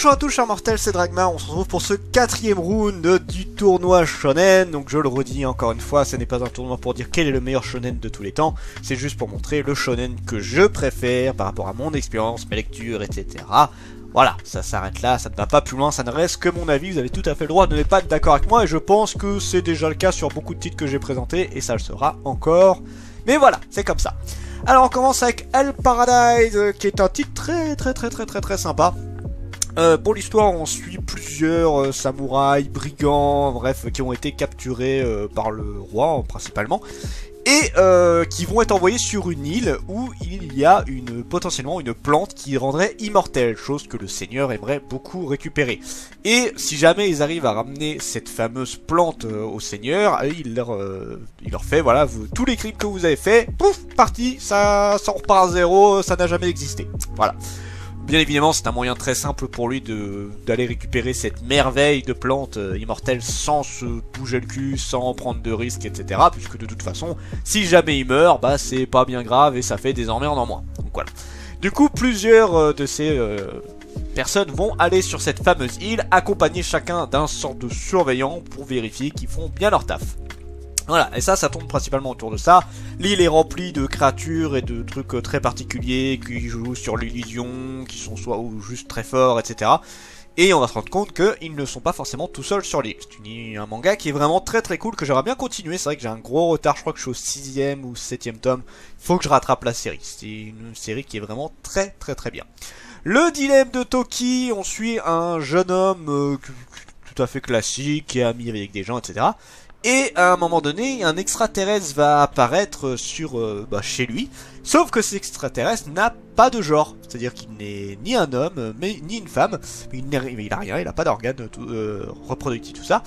Bonjour à tous chers mortels, c'est Dragma, on se retrouve pour ce 4ème round du tournoi shonen. Donc je le redis encore une fois, ce n'est pas un tournoi pour dire quel est le meilleur shonen de tous les temps, c'est juste pour montrer le shonen que je préfère par rapport à mon expérience, mes lectures, etc. Voilà, ça s'arrête là, ça ne va pas plus loin, ça ne reste que mon avis, vous avez tout à fait le droit de ne pas être d'accord avec moi et je pense que c'est déjà le cas sur beaucoup de titres que j'ai présentés et ça le sera encore. Mais voilà, c'est comme ça. Alors on commence avec Hell Paradise, qui est un titre très sympa. Pour l'histoire, on suit plusieurs samouraïs, brigands, bref, qui ont été capturés par le roi principalement, et qui vont être envoyés sur une île où il y a potentiellement une plante qui rendrait immortelle, chose que le seigneur aimerait beaucoup récupérer. Et si jamais ils arrivent à ramener cette fameuse plante au seigneur, il leur fait, voilà, tous les crimes que vous avez fait, pouf, parti, ça repart à zéro, ça n'a jamais existé. Voilà. Bien évidemment, c'est un moyen très simple pour lui d'aller récupérer cette merveille de plante immortelle sans se bouger le cul, sans prendre de risques, etc. Puisque de toute façon, si jamais il meurt, bah c'est pas bien grave et ça fait des emmerdes en moins. Donc voilà. Du coup, plusieurs de ces personnes vont aller sur cette fameuse île, accompagner chacun d'un sort de surveillant pour vérifier qu'ils font bien leur taf. Voilà, et ça tourne principalement autour de ça. L'île est remplie de créatures et de trucs très particuliers qui jouent sur l'illusion, qui sont soit ou juste très forts, etc. Et on va se rendre compte qu'ils ne sont pas forcément tout seuls sur l'île. C'est un manga qui est vraiment très cool, que j'aimerais bien continuer. C'est vrai que j'ai un gros retard, je crois que je suis au 6ème ou 7ème tome. Il faut que je rattrape la série. C'est une série qui est vraiment très bien. Le dilemme de Toki, on suit un jeune homme tout à fait classique, qui est ami avec des gens, etc. Et à un moment donné, un extraterrestre va apparaître chez lui. Sauf que cet extraterrestre n'a pas de genre. C'est-à-dire qu'il n'est ni un homme, ni une femme. Il n'a rien, il n'a pas d'organes reproductifs, tout ça.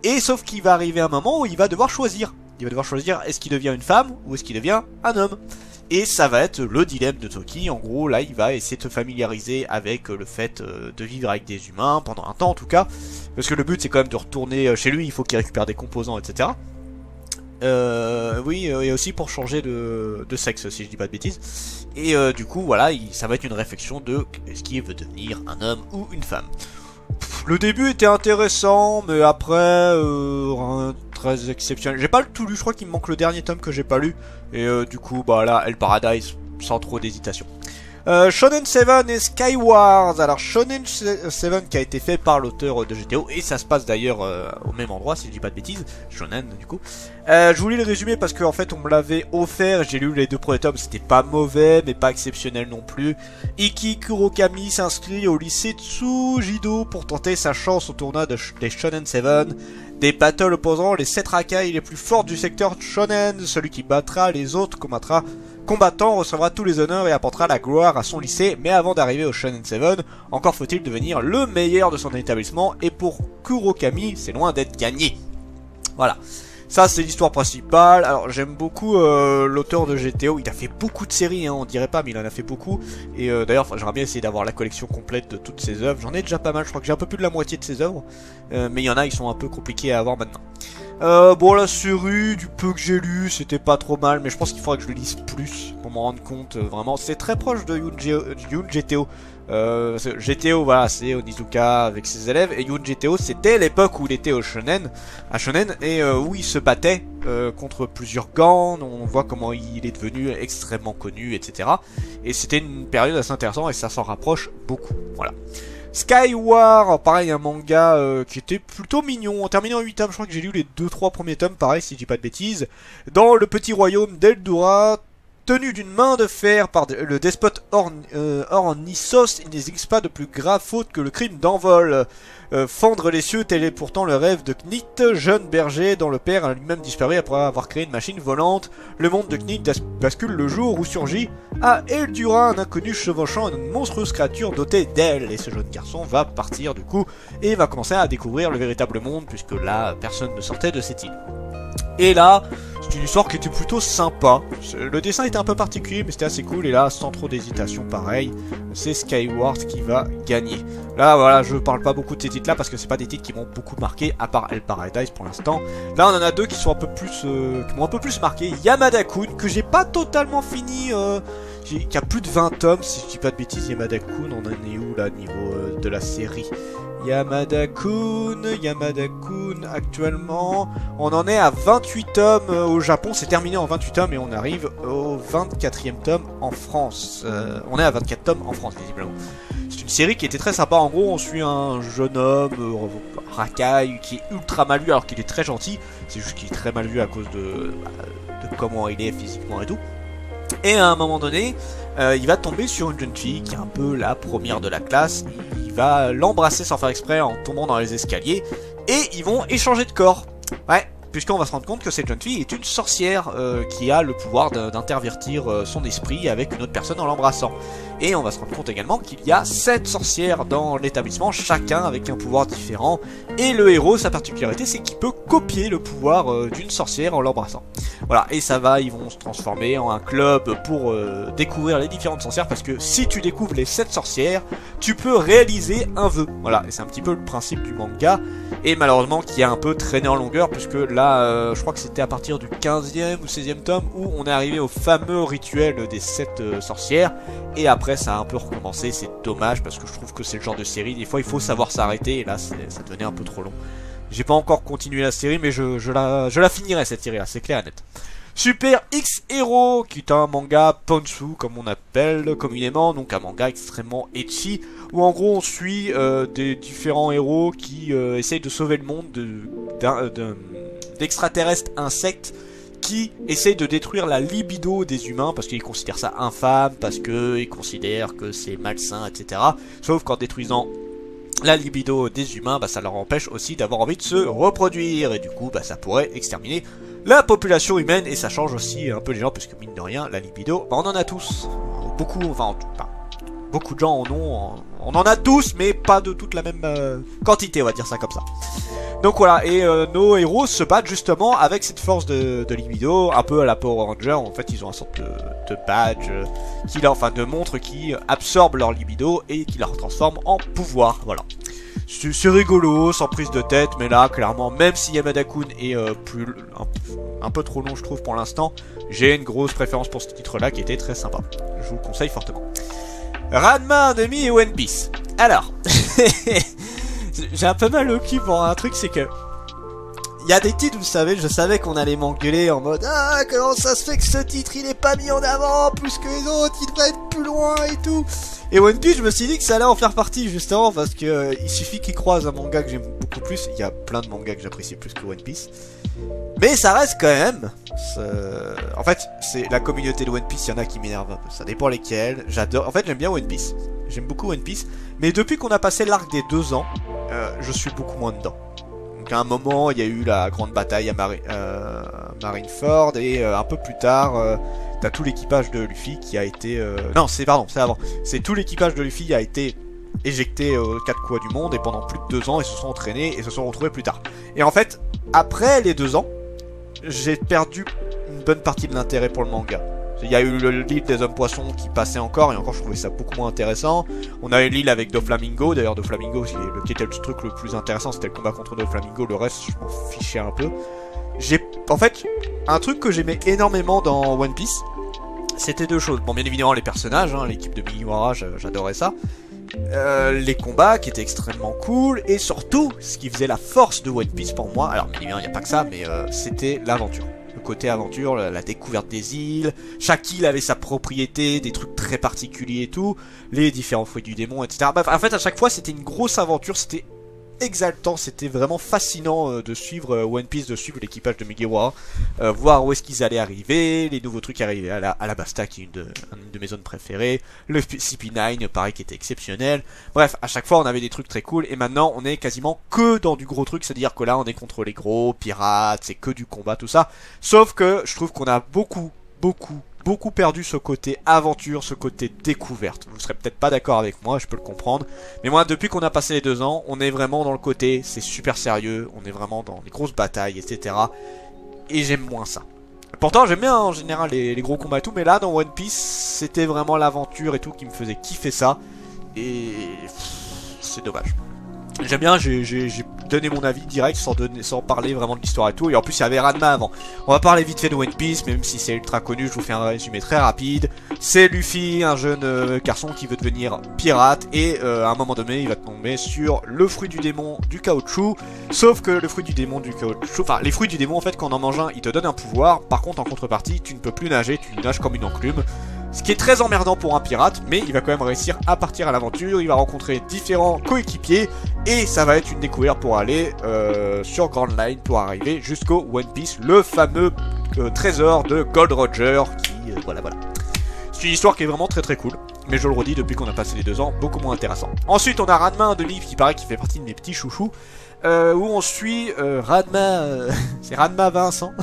Et sauf qu'il va arriver un moment où il va devoir choisir. Il va devoir choisir, est-ce qu'il devient une femme ou est-ce qu'il devient un homme. Et ça va être le dilemme de Toki. En gros, là, il va essayer de se familiariser avec le fait de vivre avec des humains, pendant un temps en tout cas. Parce que le but, c'est quand même de retourner chez lui, il faut qu'il récupère des composants, etc. Oui, et aussi pour changer de sexe, si je dis pas de bêtises. Et du coup, voilà, ça va être une réflexion de est-ce qu'il veut devenir un homme ou une femme. Le début était intéressant, mais après, très exceptionnel. J'ai pas tout lu, je crois qu'il me manque le dernier tome que j'ai pas lu. Et du coup, bah là, Hell Paradise, sans trop d'hésitation. Shonen 7 et Skywars. Alors Shonen 7 qui a été fait par l'auteur de GTO, et ça se passe d'ailleurs au même endroit si je dis pas de bêtises, Shonen du coup. Je vous lis le résumé parce qu'en fait on me l'avait offert, j'ai lu les deux premiers tomes, c'était pas mauvais mais pas exceptionnel non plus. Iki Kurokami s'inscrit au lycée Tsujido pour tenter sa chance au tournoi des Shonen 7. Des battles opposant les 7 racailles les plus fortes du secteur shonen. Celui qui battra les autres combattants recevra tous les honneurs et apportera la gloire à son lycée. Mais avant d'arriver au Shonen 7, encore faut-il devenir le meilleur de son établissement. Et pour Kurokami, c'est loin d'être gagné. Voilà. Ça c'est l'histoire principale. Alors j'aime beaucoup l'auteur de GTO. Il a fait beaucoup de séries, hein, on dirait pas, mais il en a fait beaucoup. Et d'ailleurs j'aimerais bien essayer d'avoir la collection complète de toutes ses œuvres. J'en ai déjà pas mal, je crois que j'ai un peu plus de la moitié de ses œuvres. Mais il y en a, ils sont un peu compliqués à avoir maintenant. Bon, la série, du peu que j'ai lu, c'était pas trop mal, mais je pense qu'il faudrait que je le lise plus pour m'en rendre compte. Vraiment, c'est très proche de Yun GTO. GTO, voilà, c'est Onizuka avec ses élèves, et Yun GTO, c'était l'époque où il était à Shonen, et où il se battait contre plusieurs gangs. On voit comment il est devenu extrêmement connu, etc. Et c'était une période assez intéressante, et ça s'en rapproche beaucoup. Voilà. Skywars, pareil, un manga qui était plutôt mignon. En terminant en 8 tomes, je crois que j'ai lu les 2-3 premiers tomes, pareil, si je dis pas de bêtises. Dans le petit royaume d'Eldura, tenu d'une main de fer par le despote Ornissos, il n'existe pas de plus grave faute que le crime d'envol. Fendre les cieux, tel est pourtant le rêve de Knit, jeune berger dont le père a lui-même disparu après avoir créé une machine volante. Le monde de Knit bascule le jour où surgit à Eldura un inconnu chevauchant une monstrueuse créature dotée d'ailes. Et ce jeune garçon va partir du coup et va commencer à découvrir le véritable monde, puisque là personne ne sortait de cette île. Et là, c'est une histoire qui était plutôt sympa. Le dessin était un peu particulier, mais c'était assez cool. Et là, sans trop d'hésitation, pareil, c'est Skywars qui va gagner. Là, voilà, je parle pas beaucoup de ces titres-là parce que c'est pas des titres qui m'ont beaucoup marqué, à part Hell Paradise pour l'instant. Là, on en a deux qui sont un peu plus, qui m'ont un peu plus marqué. Yamada-kun, que j'ai pas totalement fini. il y a plus de 20 tomes, si je dis pas de bêtises. Yamada-kun, on en est où là, niveau de la série? Yamada-kun, actuellement, on en est à 28 tomes au Japon, c'est terminé en 28 tomes et on arrive au 24e tome en France. On est à 24 tomes en France, visiblement. C'est une série qui était très sympa, en gros on suit un jeune homme, racaille, qui est ultra mal vu alors qu'il est très gentil, c'est juste qu'il est très mal vu à cause de comment il est physiquement et tout. Et à un moment donné, il va tomber sur une jeune fille qui est un peu la première de la classe. Il va l'embrasser sans faire exprès en tombant dans les escaliers. Et ils vont échanger de corps. Ouais, puisqu'on va se rendre compte que cette jeune fille est une sorcière qui a le pouvoir d'intervertir son esprit avec une autre personne en l'embrassant. Et on va se rendre compte également qu'il y a 7 sorcières dans l'établissement, chacun avec un pouvoir différent. Et le héros, sa particularité, c'est qu'il peut copier le pouvoir d'une sorcière en l'embrassant. Voilà, et ça va, ils vont se transformer en un club pour découvrir les différentes sorcières, parce que si tu découvres les 7 sorcières, tu peux réaliser un vœu. Voilà, et c'est un petit peu le principe du manga, et malheureusement qui a un peu traîné en longueur, puisque là, je crois que c'était à partir du 15e ou 16e tome, où on est arrivé au fameux rituel des 7 sorcières, et après ça a un peu recommencé, c'est dommage, parce que je trouve que c'est le genre de série, des fois il faut savoir s'arrêter, et là ça devenait un peu trop long. J'ai pas encore continué la série, mais je la finirai cette série là, c'est clair et net. Super X Hero, qui est un manga Ponshu, comme on appelle communément, donc un manga extrêmement ecchi, où en gros on suit des différents héros qui essayent de sauver le monde d'extraterrestres insectes qui essayent de détruire la libido des humains, parce qu'ils considèrent ça infâme, parce qu'ils considèrent que c'est malsain, etc. Sauf qu'en détruisant la libido des humains, bah, ça leur empêche aussi d'avoir envie de se reproduire, et du coup bah, ça pourrait exterminer la population humaine, et ça change aussi un peu les gens, puisque mine de rien, la libido, bah, on en a tous. Beaucoup, enfin, beaucoup de gens en ont, on en a tous, mais pas de toute la même quantité, on va dire ça comme ça. Donc voilà, et nos héros se battent justement avec cette force de libido, un peu à la Power Ranger. En fait, ils ont une sorte de badge, de montre qui absorbe leur libido et qui leur transforme en pouvoir. Voilà. C'est rigolo, sans prise de tête, mais là, clairement, même si Yamada-kun est un peu trop long, je trouve, pour l'instant, j'ai une grosse préférence pour ce titre-là qui était très sympa. Je vous le conseille fortement. Ranma un demi et One Piece. Alors, j'ai un peu mal au cul pour un truc, c'est que il y a des titres, vous savez, je savais qu'on allait m'engueuler en mode ah, comment ça se fait que ce titre il est pas mis en avant plus que les autres, il devrait être plus loin et tout. Et One Piece, je me suis dit que ça allait en faire partie justement parce que il suffit qu'il croise un manga que j'aime beaucoup plus. Il y a plein de mangas que j'apprécie plus que One Piece, mais ça reste quand même. En fait, c'est la communauté de One Piece, il y en a qui m'énervent un peu. Ça dépend lesquels. J'adore. En fait, j'aime bien One Piece. J'aime beaucoup One Piece, mais depuis qu'on a passé l'arc des 2 ans, je suis beaucoup moins dedans. Donc à un moment, il y a eu la grande bataille à Marineford, et un peu plus tard, t'as tout l'équipage de Luffy qui a été... Non, c'est avant. C'est tout l'équipage de Luffy a été éjecté aux 4 coins du monde, et pendant plus de 2 ans, ils se sont entraînés et se sont retrouvés plus tard. Et en fait, après les 2 ans, j'ai perdu une bonne partie de l'intérêt pour le manga. Il y a eu l'île des hommes poissons qui passait encore, et encore je trouvais ça beaucoup moins intéressant. On a eu l'île avec Doflamingo, d'ailleurs Doflamingo qui était le truc le plus intéressant, c'était le combat contre Doflamingo, le reste je m'en fichais un peu. En fait, un truc que j'aimais énormément dans One Piece, c'était 2 choses. Bon, bien évidemment les personnages, hein, l'équipe de Mugiwara, j'adorais ça. Les combats qui étaient extrêmement cool, et surtout, ce qui faisait la force de One Piece pour moi, alors bien évidemment il n'y a pas que ça, mais c'était l'aventure. Le côté aventure, la découverte des îles, chaque île avait sa propriété, des trucs très particuliers et tout, les différents fruits du démon, etc. Bref, en fait à chaque fois c'était une grosse aventure, c'était exaltant, c'était vraiment fascinant de suivre One Piece, de suivre l'équipage de Mugiwara, voir où est-ce qu'ils allaient arriver, les nouveaux trucs arrivaient à la Basta qui est une de mes zones préférées, le CP9 pareil qui était exceptionnel, bref à chaque fois on avait des trucs très cool, et maintenant on est quasiment que dans du gros truc, c'est-à-dire que là on est contre les gros pirates, c'est que du combat tout ça, sauf que je trouve qu'on a beaucoup perdu ce côté aventure, ce côté découverte. Vous serez peut-être pas d'accord avec moi, je peux le comprendre. Mais moi, depuis qu'on a passé les 2 ans, on est vraiment dans le côté, c'est super sérieux, on est vraiment dans les grosses batailles, etc. Et j'aime moins ça. Pourtant, j'aime bien en général les gros combats et tout, mais là, dans One Piece, c'était vraiment l'aventure et tout qui me faisait kiffer ça. Et c'est dommage. J'aime bien, j'ai donné mon avis direct sans parler vraiment de l'histoire et tout. Et en plus il y avait Ranma avant. On va parler vite fait de One Piece, même si c'est ultra connu, je vous fais un résumé très rapide. C'est Luffy, un jeune garçon qui veut devenir pirate. Et à un moment donné il va tomber sur le fruit du démon du caoutchouc. Sauf que le fruit du démon du caoutchouc, enfin les fruits du démon en fait quand on en mange un, il te donne un pouvoir. Par contre en contrepartie tu ne peux plus nager, tu nages comme une enclume. Ce qui est très emmerdant pour un pirate, mais il va quand même réussir à partir à l'aventure, il va rencontrer différents coéquipiers, et ça va être une découverte pour aller sur Grand Line, pour arriver jusqu'au One Piece, le fameux trésor de Gold Roger, qui, voilà. C'est une histoire qui est vraiment très très cool, mais je le redis, depuis qu'on a passé les 2 ans, beaucoup moins intéressant. Ensuite, on a Ranma, un demi qui paraît qui fait partie de mes petits chouchous, où on suit Ranma, c'est Ranma Vincent,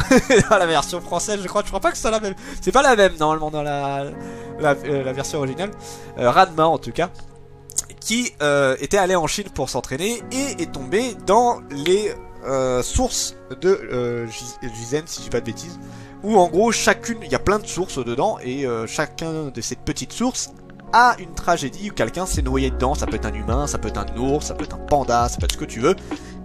dans la version française je crois pas que c'est la même, c'est pas la même normalement dans la version originale, Ranma en tout cas, qui était allé en Chine pour s'entraîner et est tombé dans les sources de Jizen, si je dis pas de bêtises, où en gros chacune, il y a plein de sources dedans, et chacun de ces petites sources a une tragédie où quelqu'un s'est noyé dedans. Ça peut être un humain, ça peut être un ours, ça peut être un panda, ça peut être ce que tu veux.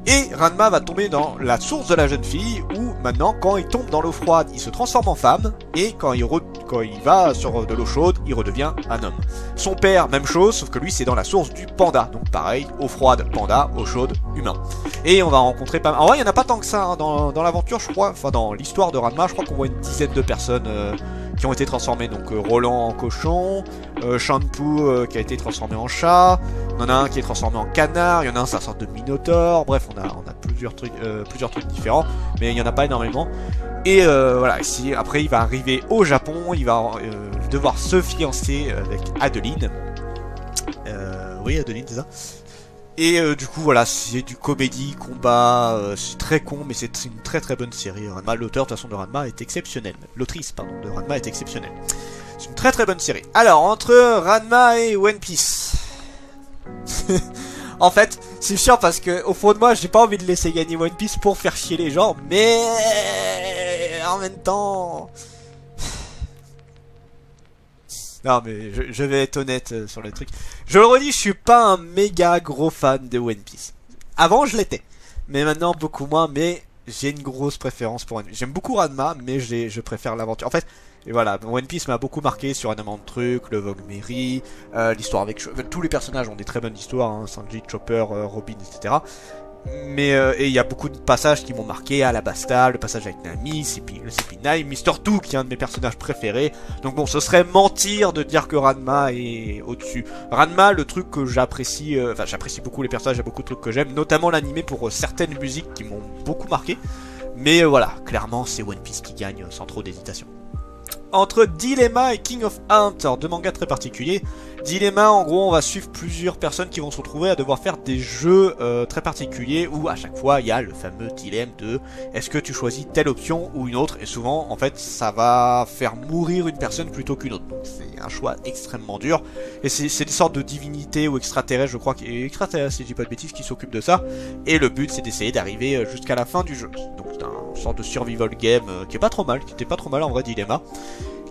Et Ranma va tomber dans la source de la jeune fille, où maintenant quand il tombe dans l'eau froide il se transforme en femme, et quand il va sur de l'eau chaude il redevient un homme. Son père même chose, sauf que lui c'est dans la source du panda, donc pareil, eau froide panda, eau chaude humain. Et on va rencontrer pas mal, en vrai il n'y en a pas tant que ça hein, dans l'aventure je crois, enfin dans l'histoire de Ranma je crois qu'on voit une dizaine de personnes qui ont été transformés, donc Roland en cochon, Shampoo qui a été transformé en chat, on en a un qui est transformé en canard, il y en a un c'est une sorte de minotaure, bref on a plusieurs trucs différents, mais il n'y en a pas énormément. Et voilà, après il va arriver au Japon, il va devoir se fiancer avec Adeline. Oui Adeline c'est ça. Et du coup voilà, c'est du comédie, combat, c'est très con mais c'est une très très bonne série. Ranma, l'auteur de toute façon de Ranma est exceptionnel, l'autrice pardon de Ranma est exceptionnelle. C'est une très très bonne série. Alors entre Ranma et One Piece, en fait c'est chiant parce que au fond de moi j'ai pas envie de laisser gagner One Piece pour faire chier les gens, mais en même temps... Non mais je vais être honnête sur le truc. Je le redis, je suis pas un méga gros fan de One Piece. Avant je l'étais, mais maintenant beaucoup moins, mais j'ai une grosse préférence pour One Piece. J'aime beaucoup Ranma, mais je préfère l'aventure. En fait, et voilà, One Piece m'a beaucoup marqué sur énormément de trucs, le Vogue Mary, l'histoire avec... tous les personnages ont des très bonnes histoires, hein, Sanji, Chopper, Robin, etc. Mais et il y a beaucoup de passages qui m'ont marqué, Alabasta, le passage avec Nami, le CP9, Mr. Two qui est un de mes personnages préférés. Donc bon, ce serait mentir de dire que Ranma est au-dessus. Ranma, le truc que j'apprécie, enfin j'apprécie beaucoup les personnages, il y a beaucoup de trucs que j'aime, notamment l'animé pour certaines musiques qui m'ont beaucoup marqué. Mais voilà, clairement c'est One Piece qui gagne sans trop d'hésitation. Entre Dilemma et King of Hunt, alors deux mangas très particuliers. Dilemma, en gros, on va suivre plusieurs personnes qui vont se retrouver à devoir faire des jeux très particuliers où à chaque fois il y a le fameux dilemme de est-ce que tu choisis telle option ou une autre, et souvent en fait ça va faire mourir une personne plutôt qu'une autre. Donc c'est un choix extrêmement dur, et c'est des sortes de divinités ou extraterrestres, je crois, extraterrestres si je dis pas de bêtises, qui s'occupent de ça, et le but c'est d'essayer d'arriver jusqu'à la fin du jeu. Donc c'est une sorte de survival game qui est pas trop mal, qui était pas trop mal en vrai, Dilemma.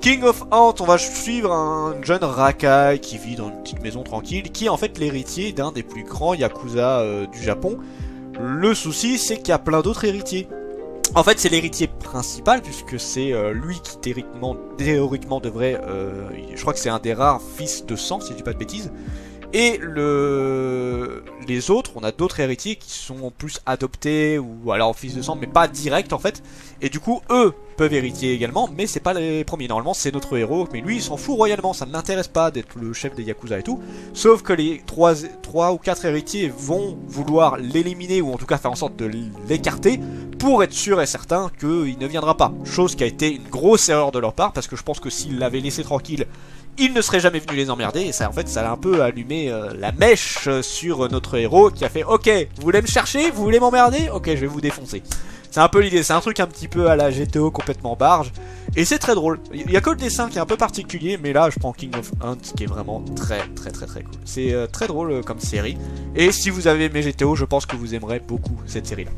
King of Hunt, on va suivre un jeune racaille qui vit dans une petite maison tranquille, qui est en fait l'héritier d'un des plus grands yakuza du Japon. Le souci, c'est qu'il y a plein d'autres héritiers. En fait, c'est l'héritier principal, puisque c'est lui qui théoriquement devrait... je crois que c'est un des rares fils de sang, si je dis pas de bêtises. Et les autres, on a d'autres héritiers qui sont plus adoptés ou alors fils de sang, mais pas direct en fait. Et du coup, eux peuvent hériter également, mais c'est pas les premiers. Normalement, c'est notre héros, mais lui, il s'en fout royalement. Ça ne l'intéresse pas d'être le chef des Yakuza et tout. Sauf que les 3 ou 4 héritiers vont vouloir l'éliminer, ou en tout cas faire en sorte de l'écarter, pour être sûr et certain qu'il ne viendra pas. Chose qui a été une grosse erreur de leur part, parce que je pense que s'ils l'avaient laissé tranquille, il ne serait jamais venu les emmerder, et ça en fait ça a un peu allumé la mèche sur notre héros qui a fait ok, vous voulez me chercher, vous voulez m'emmerder, ok je vais vous défoncer. C'est un peu l'idée, c'est un truc un petit peu à la GTO complètement barge, et c'est très drôle. Il y a que le dessin qui est un peu particulier, mais là je prends King of Hunt qui est vraiment très cool. C'est très drôle comme série, et si vous avez aimé GTO, je pense que vous aimerez beaucoup cette série là.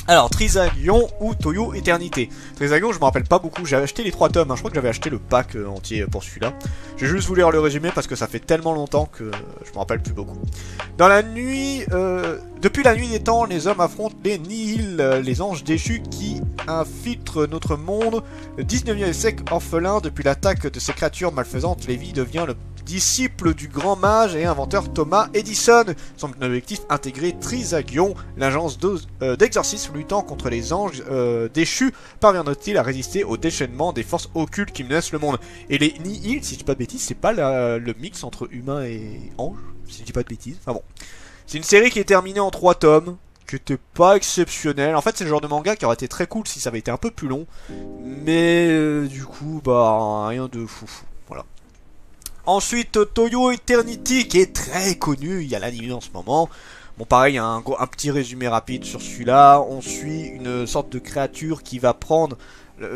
Alors, Trisagion ou Toyo Éternité. Trisagion, je me rappelle pas beaucoup, j'ai acheté les 3 tomes, hein. Je crois que j'avais acheté le pack entier pour celui-là. J'ai juste voulu lire le résumé parce que ça fait tellement longtemps que je me rappelle plus beaucoup. Dans la nuit, depuis la nuit des temps, les hommes affrontent les Nihil, les anges déchus qui infiltrent notre monde. Le 19e siècle orphelin, depuis l'attaque de ces créatures malfaisantes, Lévi devient le disciple du grand mage et inventeur Thomas Edison. Son objectif, intégrer Trisagion, l'agence d'exorcisme luttant contre les anges déchus. Parviendra-t-il à résister au déchaînement des forces occultes qui menacent le monde? Et les Nihil, si je dis pas de bêtises, c'est pas le mix entre humain et ange, si je dis pas de bêtises. Enfin bon. C'est une série qui est terminée en 3 tomes, qui était pas exceptionnel. En fait, c'est le genre de manga qui aurait été très cool si ça avait été un peu plus long. Mais du coup, bah, rien de foufou. Voilà. Ensuite, Toyo Eternity, qui est très connu, il y a l'anime en ce moment. Bon, pareil, un petit résumé rapide sur celui-là. On suit une sorte de créature qui va prendre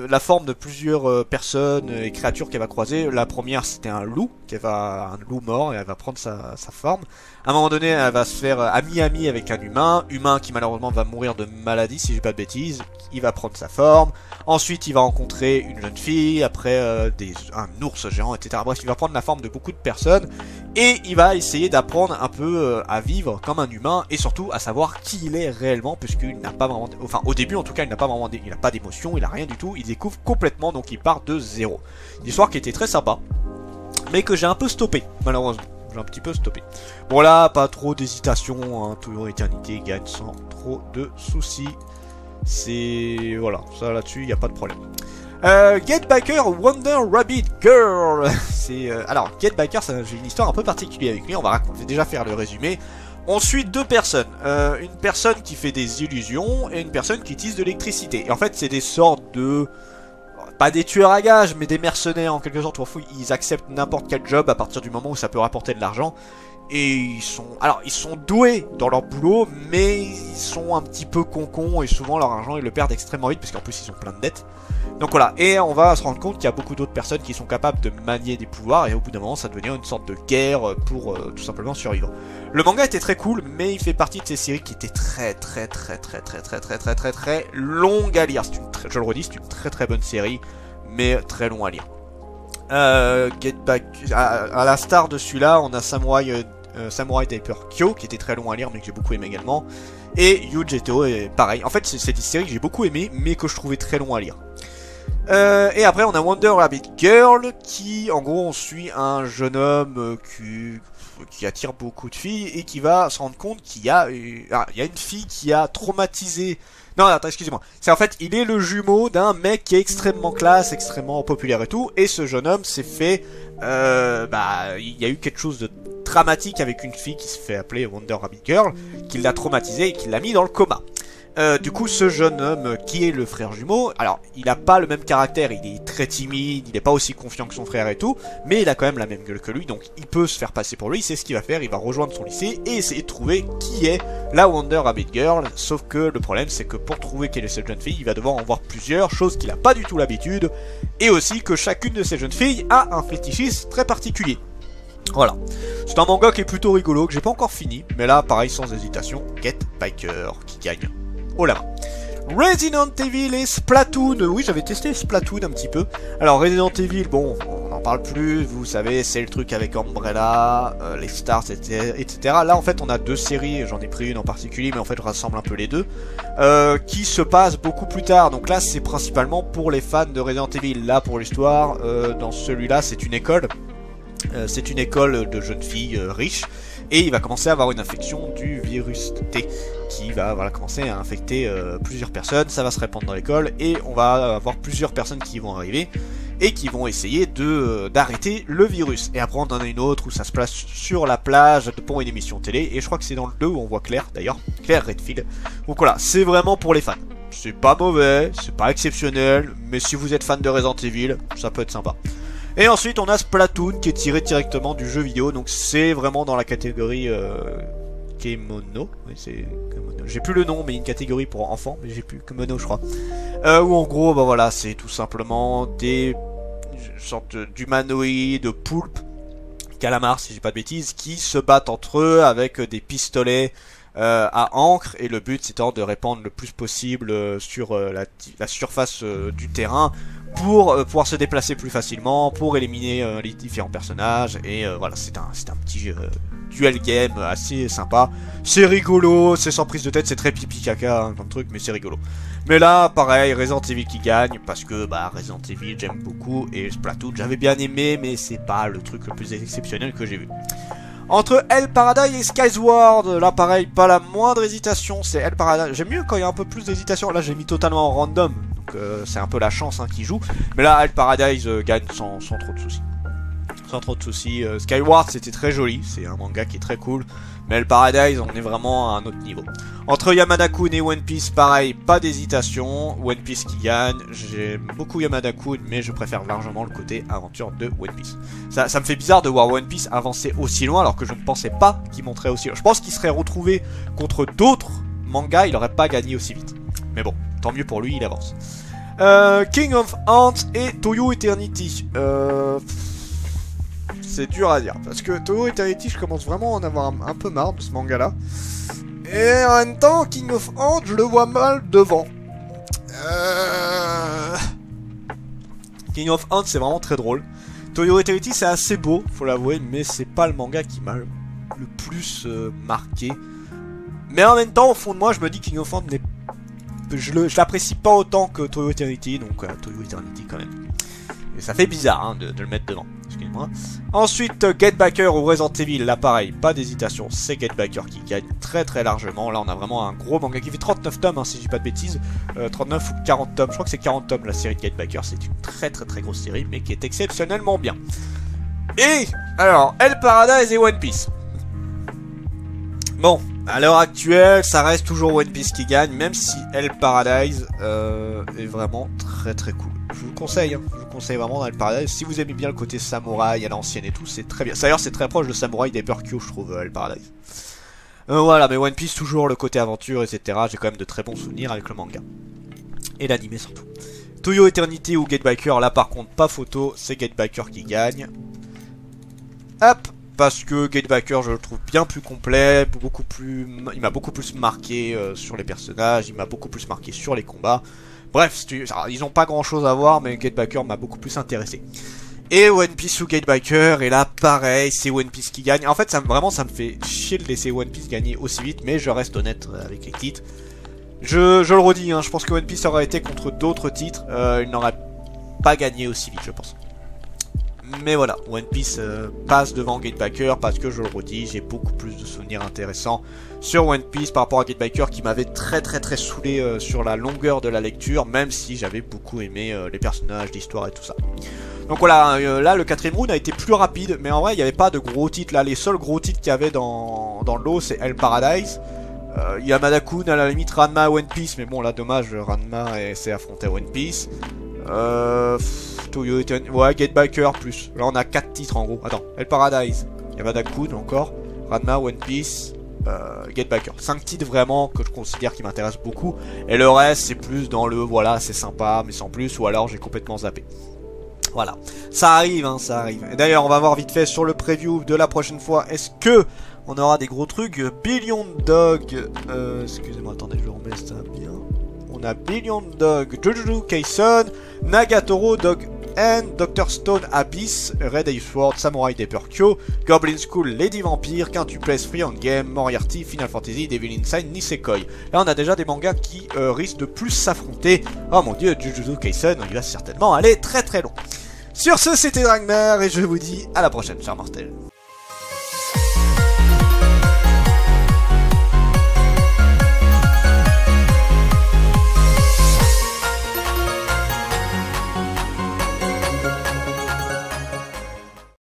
la forme de plusieurs personnes et créatures qu'elle va croiser. La première, c'était un loup, un loup mort, et elle va prendre sa forme. À un moment donné, elle va se faire ami-ami avec un humain qui malheureusement va mourir de maladie, si j'ai pas de bêtises. Il va prendre sa forme. Ensuite, il va rencontrer une jeune fille, après un ours géant, etc. Bref, il va prendre la forme de beaucoup de personnes. Et il va essayer d'apprendre un peu à vivre comme un humain, et surtout à savoir qui il est réellement, puisqu'il n'a pas vraiment... Enfin, au début, en tout cas, il n'a pas vraiment... Il n'a pas d'émotion, il n'a rien du tout. Il découvre complètement, donc il part de zéro. Une histoire qui était très sympa, mais que j'ai un peu stoppé, malheureusement. J'ai un petit peu stoppé. Bon là, pas trop d'hésitation, hein. Toujours Éternité gagne sans trop de soucis. C'est... Voilà, ça là-dessus, il n'y a pas de problème. Get Baker Wonder Rabbit Girl. C'est alors Get Baker, j'ai une histoire un peu particulière avec lui. On va déjà faire le résumé. On suit 2 personnes, une personne qui fait des illusions et une personne qui utilise de l'électricité. Et en fait, c'est des sortes de... Pas des tueurs à gages, mais des mercenaires en quelque sorte. Ils acceptent n'importe quel job à partir du moment où ça peut rapporter de l'argent. Et ils sont doués dans leur boulot, mais ils sont un petit peu concons et souvent leur argent ils le perdent extrêmement vite parce qu'en plus ils ont plein de dettes. Donc voilà, et on va se rendre compte qu'il y a beaucoup d'autres personnes qui sont capables de manier des pouvoirs et au bout d'un moment ça devient une sorte de guerre pour tout simplement survivre. Le manga était très cool, mais il fait partie de ces séries qui étaient très longues à lire. Je le redis, c'est une très bonne série, mais très long à lire. Get Back, à la star de celui-là, on a Samurai Diaper Kyo, qui était très long à lire, mais que j'ai beaucoup aimé également. Et Yu GTO est pareil. En fait, c'est des séries que j'ai beaucoup aimé, mais que je trouvais très long à lire. Et après, on a Wonder Rabbit Girl, qui, en gros, on suit un jeune homme qui attire beaucoup de filles et qui va se rendre compte qu'il y a une fille qui a traumatisé... Non, attends, excusez-moi. C'est en fait, il est le jumeau d'un mec qui est extrêmement classe, extrêmement populaire et tout. Et ce jeune homme s'est fait... il y a eu quelque chose de dramatique avec une fille qui se fait appeler Wonder Rabbit Girl, qui l'a traumatisé et qui l'a mis dans le coma. Du coup, ce jeune homme qui est le frère jumeau, alors il a pas le même caractère, il est très timide, il est pas aussi confiant que son frère et tout, mais il a quand même la même gueule que lui, donc il peut se faire passer pour lui. C'est ce qu'il va faire, il va rejoindre son lycée et essayer de trouver qui est la Wonder Rabbit Girl. Sauf que le problème, c'est que pour trouver quelle est cette jeune fille, il va devoir en voir plusieurs, chose qu'il a pas du tout l'habitude, et aussi que chacune de ces jeunes filles a un fétichisme très particulier. Voilà, c'est un manga qui est plutôt rigolo, que j'ai pas encore fini, mais là, pareil, sans hésitation, Get Baker qui gagne. Oh là. Resident Evil et Splatoon. Oui, j'avais testé Splatoon un petit peu. Alors Resident Evil, bon, on n'en parle plus, vous savez, c'est le truc avec Umbrella, les Stars, etc. Là, en fait, on a 2 séries, j'en ai pris une en particulier, mais en fait, je rassemble un peu les deux, qui se passent beaucoup plus tard. Donc là, c'est principalement pour les fans de Resident Evil. Là, pour l'histoire, dans celui-là, c'est une école. C'est une école de jeunes filles riches. Et il va commencer à avoir une infection du virus T qui va commencer à infecter plusieurs personnes. Ça va se répandre dans l'école et on va avoir plusieurs personnes qui vont arriver et qui vont essayer d'arrêter le virus. Et après on en a une autre où ça se place sur la plage pour une émission télé. Et je crois que c'est dans le 2 où on voit Claire d'ailleurs, Claire Redfield. Donc voilà, c'est vraiment pour les fans. C'est pas mauvais, c'est pas exceptionnel, mais si vous êtes fan de Resident Evil, ça peut être sympa. Et ensuite on a Splatoon qui est tiré directement du jeu vidéo, donc c'est vraiment dans la catégorie Kemono. Oui, c'est Kemono. J'ai plus le nom, mais une catégorie pour enfants, mais j'ai plus Kemono je crois. Où en gros, bah voilà, c'est tout simplement des sortes d'humanoïdes, poulpes, calamars si j'ai pas de bêtises, qui se battent entre eux avec des pistolets à encre, et le but étant de répandre le plus possible sur la surface du terrain pour pouvoir se déplacer plus facilement, pour éliminer les différents personnages, et voilà, c'est un petit duel game assez sympa. C'est rigolo, c'est sans prise de tête, c'est très pipi caca hein, comme truc, mais c'est rigolo. Mais là, pareil, Resident Evil qui gagne, parce que bah Resident Evil j'aime beaucoup, et Splatoon j'avais bien aimé, mais c'est pas le truc le plus exceptionnel que j'ai vu. Entre Hell Paradise et Skyward, là pareil, pas la moindre hésitation, c'est Hell Paradise. J'aime mieux quand il y a un peu plus d'hésitation, là j'ai mis totalement en random, donc c'est un peu la chance hein, qui joue. Mais là, Hell Paradise gagne sans trop de soucis. Sans trop de soucis. Skyward c'était très joli, c'est un manga qui est très cool. Mais Hell Paradise, on est vraiment à un autre niveau. Entre Yamada-kun et One Piece, pareil, pas d'hésitation. One Piece qui gagne. J'aime beaucoup Yamada-kun, mais je préfère largement le côté aventure de One Piece. Ça me fait bizarre de voir One Piece avancer aussi loin, alors que je ne pensais pas qu'il monterait aussi loin. Je pense qu'il serait retrouvé contre d'autres mangas, il n'aurait pas gagné aussi vite. Mais bon, tant mieux pour lui, il avance. King of Ants et Toyo Eternity. C'est dur à dire, parce que Toyo Eternity, je commence vraiment à en avoir un peu marre de ce manga-là. Et en même temps, King of Ants, je le vois mal devant. King of Ants, c'est vraiment très drôle. Toyo Eternity, c'est assez beau, faut l'avouer, mais c'est pas le manga qui m'a le plus marqué. Mais en même temps, au fond de moi, je me dis King of Ants n'est... Je l'apprécie pas autant que Toyo Eternity, donc Toyo Eternity quand même. Et ça fait bizarre hein, de le mettre devant, excusez-moi. Ensuite, Get Backer ou Resident Evil, là pareil, pas d'hésitation, c'est Get Backer qui gagne très largement. Là on a vraiment un gros manga qui fait 39 tomes, hein, si je dis pas de bêtises. 39 ou 40 tomes, je crois que c'est 40 tomes la série de Get Backer, c'est une très grosse série, mais qui est exceptionnellement bien. Et, alors, Hell Paradise et One Piece. Bon, à l'heure actuelle, ça reste toujours One Piece qui gagne, même si Hell Paradise est vraiment très cool. Je vous le conseille, hein. Je vous conseille vraiment dans Hell Paradise. Si vous aimez bien le côté samouraï à l'ancienne et tout, c'est très bien. D'ailleurs, c'est très proche de Samouraï d'Hyper Q, je trouve, Hell Paradise. Voilà, mais One Piece, toujours le côté aventure, etc. J'ai quand même de très bons souvenirs avec le manga. Et l'anime surtout. Toyo Eternity ou Get Backer, là par contre, pas photo, c'est Get Backer qui gagne. Hop! Parce que Get Backer, je le trouve bien plus complet, il m'a beaucoup plus marqué sur les personnages, il m'a beaucoup plus marqué sur les combats. Bref, ils n'ont pas grand chose à voir, mais Get Backer m'a beaucoup plus intéressé. Et One Piece ou Get Backer, et là pareil, c'est One Piece qui gagne. En fait, vraiment, ça me fait chier de laisser One Piece gagner aussi vite, mais je reste honnête avec les titres. Je le redis, hein, je pense que One Piece aurait été contre d'autres titres, il n'aurait pas gagné aussi vite, je pense. Mais voilà, One Piece passe devant Get Backer parce que je le redis, j'ai beaucoup plus de souvenirs intéressants sur One Piece par rapport à Get Backer qui m'avait très saoulé sur la longueur de la lecture, même si j'avais beaucoup aimé les personnages, l'histoire et tout ça. Donc voilà, là le 4ème round a été plus rapide, mais en vrai il n'y avait pas de gros titres là, les seuls gros titres qu'il y avait dans le lot c'est Hell Paradise. Yamada-kun à la limite, Ranma One Piece, mais bon là dommage, Ranma s'est affronté à One Piece. Toyo Eternity, ouais, Get Backer plus. Là on a 4 titres en gros. Attends, Hell Paradise, Yamada-kun encore, Ranma, One Piece, Get Backer. 5 titres vraiment que je considère qui m'intéressent beaucoup. Et le reste c'est plus dans le voilà c'est sympa mais sans plus, ou alors j'ai complètement zappé. Voilà, ça arrive, hein, ça arrive. Et d'ailleurs on va voir vite fait sur le preview de la prochaine fois. Est-ce que on aura des gros trucs? Billion Dog, excusez-moi, attendez, je remets ça bien. On a Billion Dog, Jujutsu Kaisen, Nagatoro Dog N, Dr. Stone Abyss, Red Ace Sword, Samurai Deeper Kyo, Goblin School, Lady Vampire, Quintuples, Free on Game, Moriarty, Final Fantasy, Devil Inside, Nisekoi. Là on a déjà des mangas qui risquent de plus s'affronter. Oh mon dieu, Jujutsu Kaisen, il va certainement aller très long. Sur ce, c'était Dragnar et je vous dis à la prochaine, chers mortels.